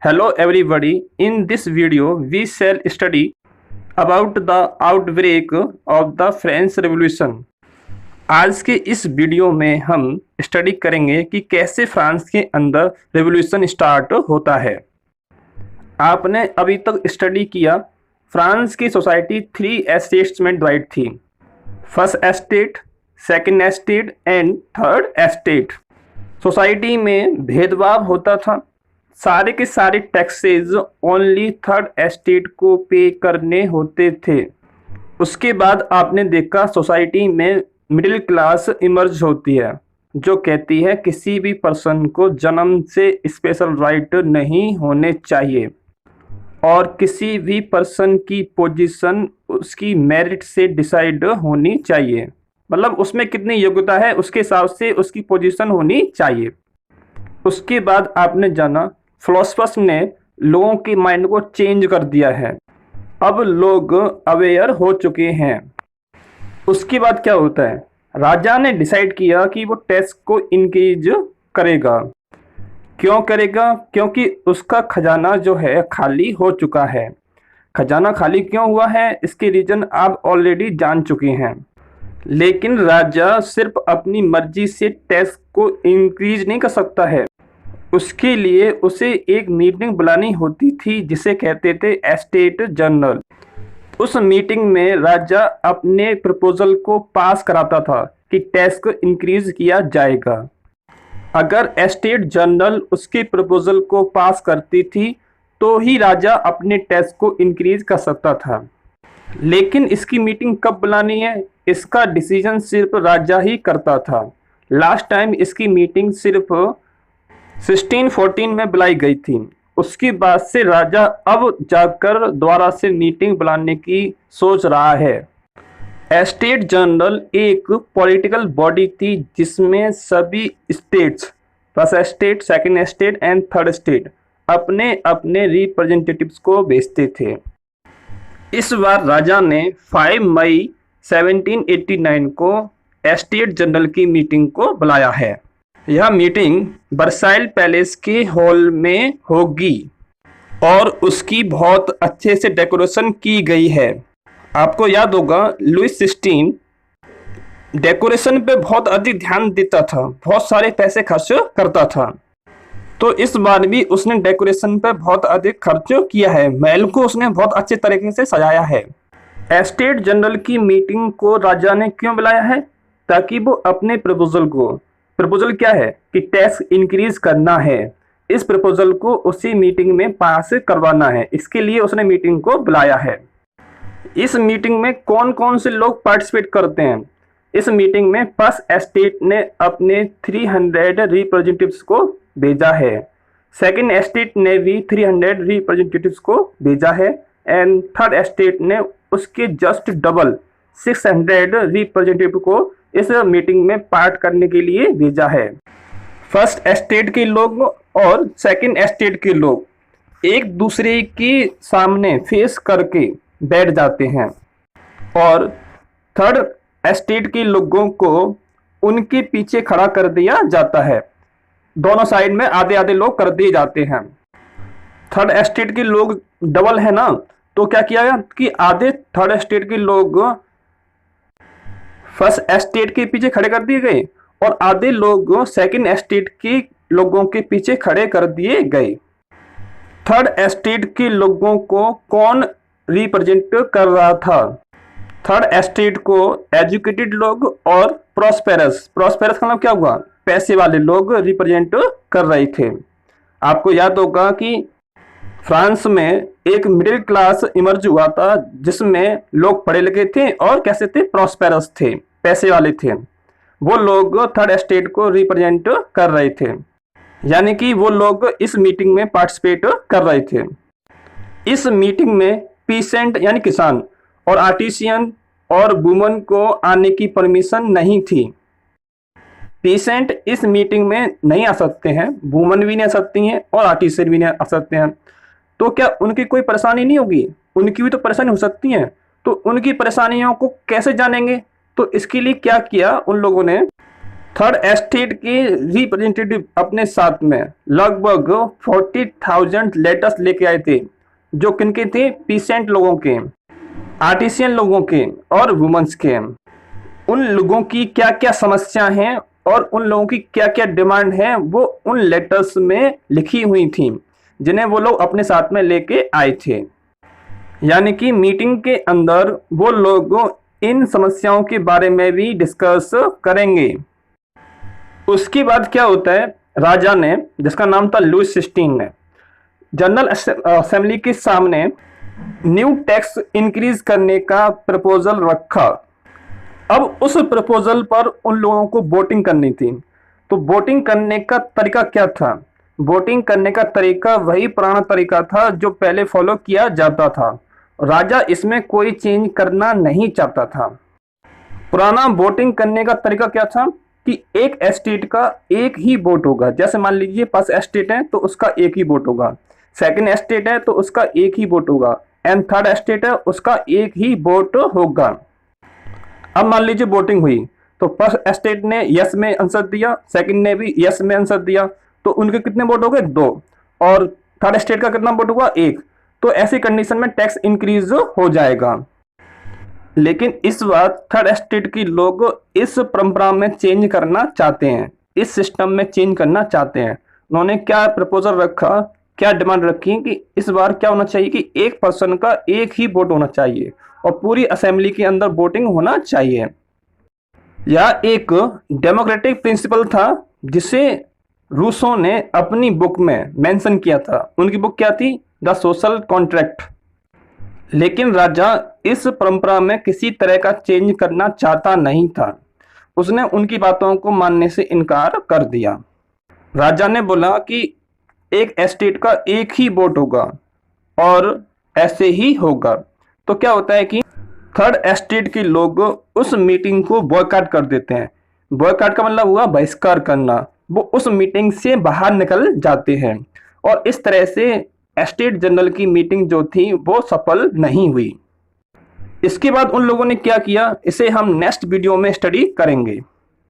Hello everybody, in this video we shall study about the outbreak of the French Revolution। आज के इस video में हम study करेंगे कि कैसे फ्रांस के अंदर रेवोल्यूशन स्टार्ट होता है। आपने अभी तक स्टडी किया, फ्रांस की सोसाइटी 3 एस्टेट्स में डिवाइड थी, first estate, second estate and third estate. Society में भेदभाव होता था, सारे के सारे टैक्सेस ओनली थर्ड एस्टेट को पे करने होते थे। उसके बाद आपने देखा सोसाइटी में मिडिल क्लास इमर्ज होती है, जो कहती है किसी भी पर्सन को जन्म से स्पेशल राइट नहीं होने चाहिए और किसी भी पर्सन की पोजीशन उसकी मेरिट से डिसाइड होनी चाहिए, मतलब उसमें कितनी योग्यता है उसके हिसाब से उसकी पोजीशन होनी चाहिए। उसके बाद आपने जाना फिलोसफर्स ने लोगों के माइंड को चेंज कर दिया है, अब लोग अवेयर हो चुके हैं। उसके बाद क्या होता है, राजा ने डिसाइड किया कि वो टैक्स को इंक्रीज करेगा। क्यों करेगा? क्योंकि उसका खजाना जो है खाली हो चुका है। खजाना खाली क्यों हुआ है, इसके रीजन आप ऑलरेडी जान चुके हैं। लेकिन राजा सिर्फ अपनी मर्जी से टैक्स को इंक्रीज नहीं कर सकता है, उसके लिए उसे एक मीटिंग बुलानी होती थी जिसे कहते थे एस्टेट जनरल। उस मीटिंग में राजा अपने प्रपोजल को पास कराता था कि टैक्स को इंक्रीज किया जाएगा। अगर एस्टेट जनरल उसके प्रपोजल को पास करती थी तो ही राजा अपने टैक्स को इंक्रीज कर सकता था। लेकिन इसकी मीटिंग कब बुलानी है, इसका डिसीजन सिर्फ राजा ही करता था। लास्ट टाइम इसकी मीटिंग सिर्फ 1614 में बुलाई गई थी। उसके बाद से राजा अब जाकर दोबारा से मीटिंग बुलाने की सोच रहा है। एस्टेट जनरल एक पॉलिटिकल बॉडी थी जिसमें सभी states, first estate, second estate and third estate, अपने अपने रिप्रेजेंटेटिव्स को भेजते थे। इस बार राजा ने 5 मई 1789 को एस्टेट जनरल की मीटिंग को बुलाया है। यह मीटिंग वर्साइल पैलेस के हॉल में होगी और उसकी बहुत अच्छे से डेकोरेशन की गई है। आपको याद होगा लुइस 16 डेकोरेशन पे बहुत अधिक ध्यान देता था, बहुत सारे पैसे खर्च करता था, तो इस बार भी उसने डेकोरेशन पे बहुत अधिक खर्च किया है। महल को उसने बहुत अच्छे तरीके से सजाया है। एस्टेट जनरल की मीटिंग को राजा ने क्यों बुलाया है? ताकि वो अपने प्रपोजल क्या है कि टैक्स इंक्रीज करना है, इस प्रपोजल को उसी मीटिंग में पास करवाना है। इसके लिए उसने मीटिंग को बुलाया है। इस मीटिंग में कौन कौन से लोग पार्टिसिपेट करते हैं? इस मीटिंग में फर्स्ट एस्टेट ने अपने 300 रिप्रेजेंटेटिव्स को भेजा है, सेकंड एस्टेट ने भी 300 रिप्रेजेंटेटिव्स को भेजा है एंड थर्ड एस्टेट ने उसके जस्ट डबल 600 रिप्रेजेंटेटिव को इस मीटिंग में पार्ट करने के लिए भेजा है। फर्स्ट एस्टेट के लोग और सेकंड एस्टेट के लोग एक दूसरे के सामने फेस करके बैठ जाते हैं और थर्ड एस्टेट के लोगों को उनके पीछे खड़ा कर दिया जाता है। दोनों साइड में आधे आधे लोग कर दिए जाते हैं। थर्ड एस्टेट के लोग डबल है ना, तो क्या किया गया कि आधे थर्ड एस्टेट के लोग फर्स्ट एस्टेट के पीछे खड़े कर दिए गए और आधे लोग सेकंड एस्टेट के लोगों के पीछे खड़े कर दिए गए। थर्ड एस्टेट के लोगों को कौन रिप्रेजेंट कर रहा था? थर्ड एस्टेट को एजुकेटेड लोग और प्रॉस्पेरस का मतलब क्या हुआ, पैसे वाले लोग रिप्रेजेंट कर रहे थे। आपको याद होगा कि फ्रांस में एक मिडिल क्लास इमर्ज हुआ था जिसमें लोग पढ़े लिखे थे और कैसे थे, प्रॉस्पेरस थे, पैसे वाले थे। वो लोग थर्ड एस्टेट को रिप्रेजेंट कर रहे थे, यानी कि वो लोग इस मीटिंग में पार्टिसिपेट कर रहे थे। इस मीटिंग में पीसेंट यानी किसान और आर्टिसियन और वुमन को आने की परमिशन नहीं थी। पीसेंट इस मीटिंग में नहीं आ सकते हैं, वुमन भी नहीं आ सकती हैं और आर्टिसियन भी नहीं आ सकते हैं। तो क्या उनकी कोई परेशानी नहीं होगी? उनकी भी तो परेशानी हो सकती है, तो उनकी परेशानियों को कैसे जानेंगे? तो इसके लिए क्या किया उन लोगों ने, थर्ड एस्टेट के रिप्रेजेंटेटिव अपने साथ में लगभग 40,000 लेटर्स लेके आए थे, जो किनके थे? पीसेंट लोगों के, आर्टिसियन लोगों के और वुमेन्स के। उन लोगों की क्या क्या समस्या हैं और उन लोगों की क्या क्या डिमांड है, वो उन लेटर्स में लिखी हुई थी, जिन्हें वो लोग अपने साथ में लेके आए थे। यानी कि मीटिंग के अंदर वो लोग इन समस्याओं के बारे में भी डिस्कस करेंगे। उसके बाद क्या होता है, राजा ने, जिसका नाम था लुईस 16 ने, जनरल असेंबली के सामने न्यू टैक्स इंक्रीज करने का प्रपोजल रखा। अब उस प्रपोजल पर उन लोगों को वोटिंग करनी थी। तो वोटिंग करने का तरीका क्या था? वोटिंग करने का तरीका वही पुराना तरीका था जो पहले फॉलो किया जाता था। राजा इसमें कोई चेंज करना नहीं चाहता था। पुराना वोटिंग करने का तरीका क्या था कि एक एस्टेट का एक ही वोट होगा। जैसे मान लीजिए फर्स्ट एस्टेट है तो उसका एक ही वोट होगा, सेकंड एस्टेट है तो उसका एक ही वोट होगा, एंड थर्ड एस्टेट है उसका एक ही वोट होगा। अब मान लीजिए वोटिंग हुई तो फर्स्ट एस्टेट ने यस में आंसर दिया, सेकंड ने भी यस में आंसर दिया, तो उनके कितने वोट हो गए? 2। और थर्ड एस्टेट का कितना वोट हुआ? 1। तो ऐसी कंडीशन में टैक्स इंक्रीज हो जाएगा। लेकिन इस बार थर्ड एस्टेट की लोग इस परंपरा में चेंज करना चाहते हैं, इस सिस्टम में चेंज करना चाहते हैं। उन्होंने क्या प्रपोजल रखा, क्या डिमांड रखी कि इस बार क्या होना चाहिए कि एक पर्सन का एक ही वोट होना चाहिए और पूरी असेंबली के अंदर वोटिंग होना चाहिए। यह एक डेमोक्रेटिक प्रिंसिपल था जिसे रूसो ने अपनी बुक में मेंशन किया था। उनकी बुक क्या थी? The social contract. लेकिन राजा इस परंपरा में किसी तरह का चेंज करना चाहता नहीं था। उसने उनकी बातों को मानने से इनकार कर दिया। राजा ने बोला कि एक एस्टेट का एक ही वोट होगा और ऐसे ही होगा। तो क्या होता है कि थर्ड एस्टेट के लोग उस मीटिंग को बॉयकॉट कर देते हैं। बॉयकॉट का मतलब हुआ बहिष्कार करना। वो उस मीटिंग से बाहर निकल जाते हैं और इस तरह से एस्टेट जनरल की मीटिंग जो थी वो सफल नहीं हुई। इसके बाद उन लोगों ने क्या किया, इसे हम नेक्स्ट वीडियो में स्टडी करेंगे।